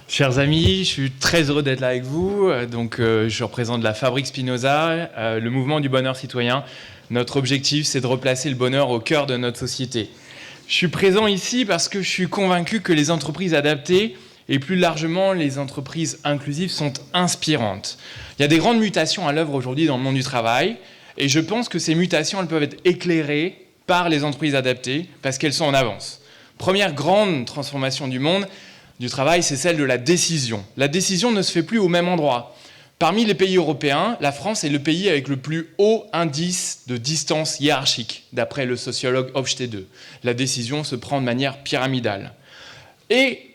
Chers amis, je suis très heureux d'être là avec vous. Je représente la Fabrique Spinoza, le mouvement du bonheur citoyen. Notre objectif, c'est de replacer le bonheur au cœur de notre société. Je suis présent ici parce que je suis convaincu que les entreprises adaptées et plus largement les entreprises inclusives sont inspirantes. Il y a des grandes mutations à l'œuvre aujourd'hui dans le monde du travail et je pense que ces mutations elles peuvent être éclairées par les entreprises adaptées parce qu'elles sont en avance. Première grande transformation du monde du travail, c'est celle de la décision. La décision ne se fait plus au même endroit. Parmi les pays européens, la France est le pays avec le plus haut indice de distance hiérarchique, d'après le sociologue Hofstede. La décision se prend de manière pyramidale. Et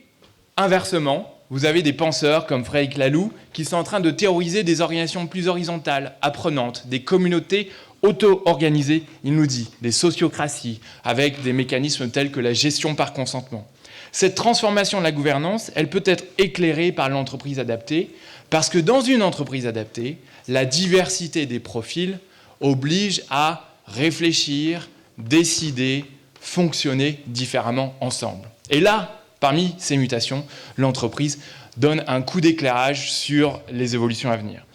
inversement, vous avez des penseurs comme Frédéric Laloux qui sont en train de théoriser des organisations plus horizontales, apprenantes, des communautés auto-organisées, il nous dit, des sociocraties, avec des mécanismes tels que la gestion par consentement. Cette transformation de la gouvernance, elle peut être éclairée par l'entreprise adaptée, parce que dans une entreprise adaptée, la diversité des profils oblige à réfléchir, décider, fonctionner différemment ensemble. Et là, parmi ces mutations, l'entreprise donne un coup d'éclairage sur les évolutions à venir.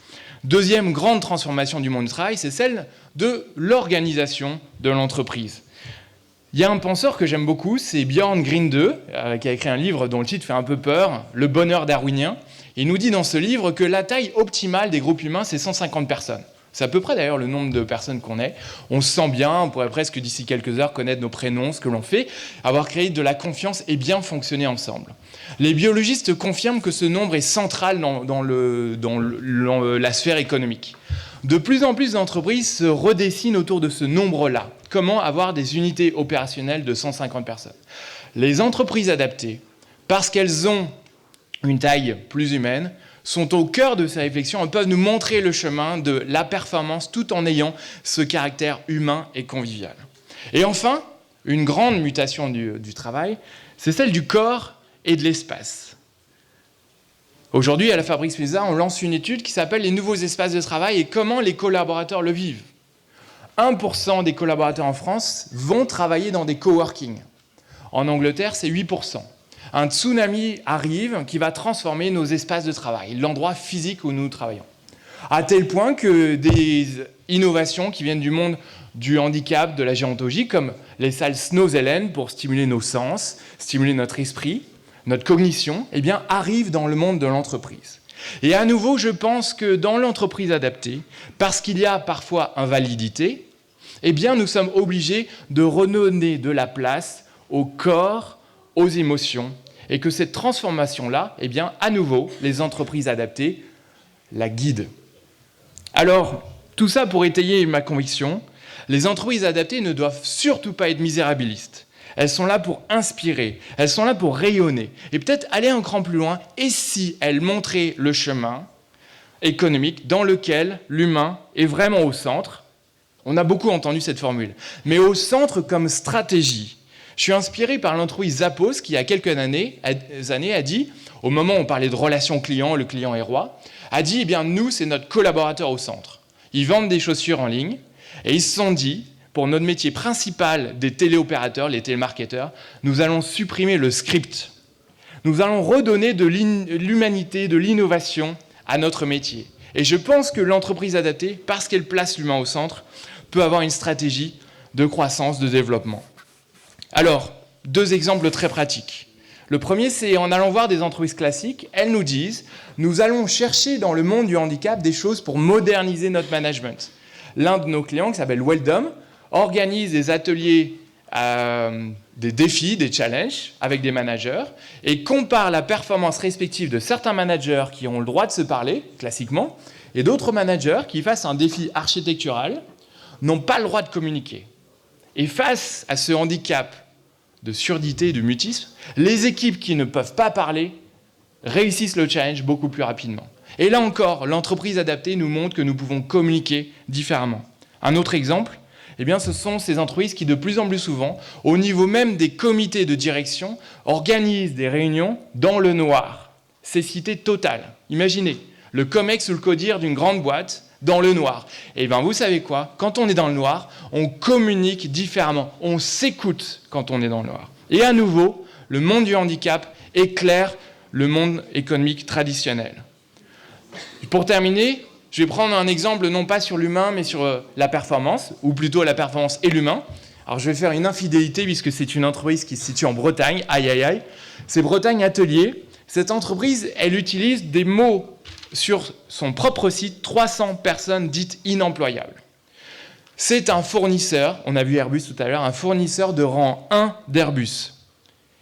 Deuxième grande transformation du monde du travail, c'est celle de l'organisation de l'entreprise. Il y a un penseur que j'aime beaucoup, c'est Björn Grinde, qui a écrit un livre dont le titre fait un peu peur, Le bonheur darwinien. Il nous dit dans ce livre que la taille optimale des groupes humains, c'est 150 personnes. C'est à peu près d'ailleurs le nombre de personnes qu'on est. On se sent bien, on pourrait presque d'ici quelques heures connaître nos prénoms, ce que l'on fait, avoir créé de la confiance et bien fonctionner ensemble. Les biologistes confirment que ce nombre est central dans la sphère économique. De plus en plus d'entreprises se redessinent autour de ce nombre-là. Comment avoir des unités opérationnelles de 150 personnes ? Les entreprises adaptées, parce qu'elles ont une taille plus humaine, sont au cœur de ces réflexions et peuvent nous montrer le chemin de la performance tout en ayant ce caractère humain et convivial. Et enfin, une grande mutation du travail, c'est celle du corps et de l'espace. Aujourd'hui, à la Fabrique Spinoza, on lance une étude qui s'appelle « Les nouveaux espaces de travail et comment les collaborateurs le vivent ». 1% des collaborateurs en France vont travailler dans des coworking. En Angleterre, c'est 8%. Un tsunami arrive qui va transformer nos espaces de travail, l'endroit physique où nous travaillons. À tel point que des innovations qui viennent du monde du handicap, de la gérontologie, comme les salles Snow-Zelen pour stimuler nos sens, stimuler notre esprit, notre cognition, eh bien, arrive dans le monde de l'entreprise. Et à nouveau, je pense que dans l'entreprise adaptée, parce qu'il y a parfois invalidité, eh bien, nous sommes obligés de redonner de la place au corps, aux émotions, et que cette transformation-là, eh bien, à nouveau, les entreprises adaptées la guident. Alors, tout ça pour étayer ma conviction, les entreprises adaptées ne doivent surtout pas être misérabilistes. Elles sont là pour inspirer, elles sont là pour rayonner. Et peut-être aller un cran plus loin, et si elles montraient le chemin économique dans lequel l'humain est vraiment au centre. On a beaucoup entendu cette formule. Mais au centre comme stratégie. Je suis inspiré par l'entreprise Zappos qui, il y a quelques années, a dit, au moment où on parlait de relations clients, le client est roi, a dit, eh bien, nous, c'est notre collaborateur au centre. Ils vendent des chaussures en ligne, et ils se sont dit, pour notre métier principal des téléopérateurs, les télémarketeurs, nous allons supprimer le script. Nous allons redonner de l'humanité, de l'innovation à notre métier. Et je pense que l'entreprise adaptée, parce qu'elle place l'humain au centre, peut avoir une stratégie de croissance, de développement. Alors, 2 exemples très pratiques. Le premier, c'est en allant voir des entreprises classiques, elles nous disent « Nous allons chercher dans le monde du handicap des choses pour moderniser notre management ». L'un de nos clients, qui s'appelle Weldom, organise des ateliers, des défis, des challenges avec des managers et compare la performance respective de certains managers qui ont le droit de se parler, classiquement, et d'autres managers qui, face à un défi architectural, n'ont pas le droit de communiquer. Et face à ce handicap de surdité et de mutisme, les équipes qui ne peuvent pas parler réussissent le challenge beaucoup plus rapidement. Et là encore, l'entreprise adaptée nous montre que nous pouvons communiquer différemment. Un autre exemple, eh bien, ce sont ces entreprises qui, de plus en plus souvent, au niveau même des comités de direction, organisent des réunions dans le noir. Cécité totale. Imaginez, le COMEX ou le CODIR d'une grande boîte dans le noir. Et bien, vous savez quoi ? Quand on est dans le noir, on communique différemment. On s'écoute quand on est dans le noir. Et à nouveau, le monde du handicap éclaire le monde économique traditionnel. Pour terminer, je vais prendre un exemple non pas sur l'humain, mais sur la performance, ou plutôt la performance et l'humain. Alors je vais faire une infidélité puisque c'est une entreprise qui se situe en Bretagne. Aïe, aïe, aïe. C'est Bretagne Atelier. Cette entreprise, elle utilise des mots sur son propre site, 300 personnes dites inemployables. C'est un fournisseur, on a vu Airbus tout à l'heure, un fournisseur de rang 1 d'Airbus.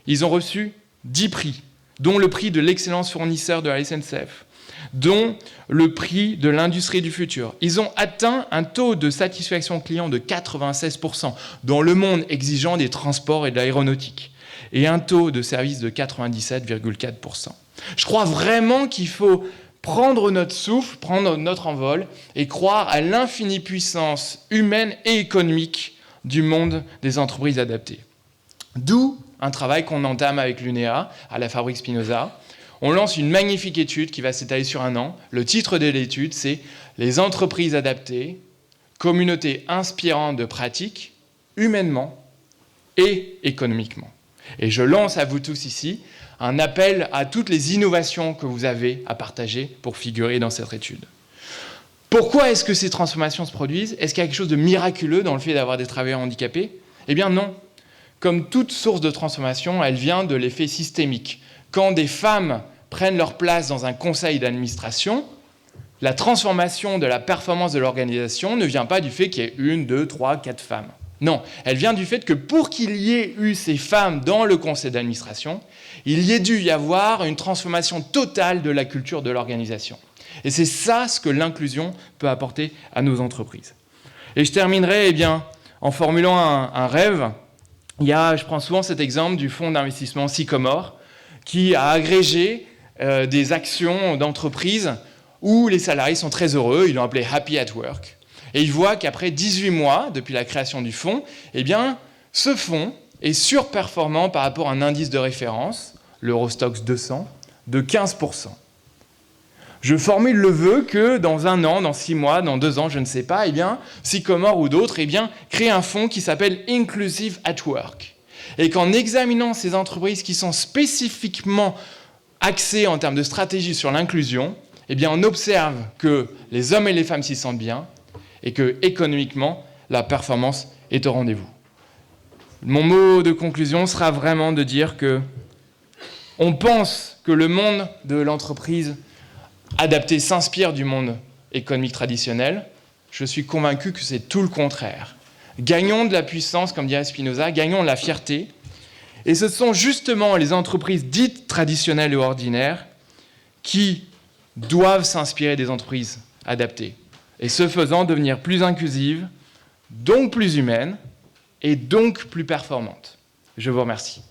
Ils ont reçu 10 prix, dont le prix de l'excellence fournisseur de la SNCF, dont le prix de l'industrie du futur. Ils ont atteint un taux de satisfaction client de 96% dans le monde exigeant des transports et de l'aéronautique, et un taux de service de 97,4%. Je crois vraiment qu'il faut prendre notre souffle, prendre notre envol et croire à l'infinie puissance humaine et économique du monde des entreprises adaptées. D'où un travail qu'on entame avec l'UNEA à la Fabrique Spinoza. On lance une magnifique étude qui va s'étaler sur 1 an. Le titre de l'étude, c'est « Les entreprises adaptées, communauté inspirante de pratiques, humainement et économiquement ». Et je lance à vous tous ici un appel à toutes les innovations que vous avez à partager pour figurer dans cette étude. Pourquoi est-ce que ces transformations se produisent? Est-ce qu'il y a quelque chose de miraculeux dans le fait d'avoir des travailleurs handicapés? Eh bien non. Comme toute source de transformation, elle vient de l'effet systémique. Quand des femmes prennent leur place dans un conseil d'administration, la transformation de la performance de l'organisation ne vient pas du fait qu'il y ait 1, 2, 3, 4 femmes. Non, elle vient du fait que pour qu'il y ait eu ces femmes dans le conseil d'administration, il y ait dû y avoir une transformation totale de la culture de l'organisation. Et c'est ça ce que l'inclusion peut apporter à nos entreprises. Et je terminerai en formulant un rêve. Je prends souvent cet exemple du fonds d'investissement Sycomore qui a agrégé des actions d'entreprises où les salariés sont très heureux, ils l'ont appelé « Happy at Work ». Et ils voient qu'après 18 mois, depuis la création du fonds, ce fonds est surperformant par rapport à un indice de référence, l'Eurostoxx 200, de 15%. Je formule le vœu que dans 1 an, dans 6 mois, dans 2 ans, je ne sais pas, Sycomore ou d'autres, créent un fonds qui s'appelle « Inclusive at Work ». Et qu'en examinant ces entreprises qui sont spécifiquement axées en termes de stratégie sur l'inclusion, on observe que les hommes et les femmes s'y sentent bien, et que, économiquement, la performance est au rendez-vous. Mon mot de conclusion sera vraiment de dire que on pense que le monde de l'entreprise adaptée s'inspire du monde économique traditionnel. Je suis convaincu que c'est tout le contraire. Gagnons de la puissance, comme dirait Spinoza, gagnons de la fierté. Et ce sont justement les entreprises dites traditionnelles et ordinaires qui doivent s'inspirer des entreprises adaptées. Et ce faisant, devenir plus inclusive, donc plus humaine, et donc plus performante. Je vous remercie.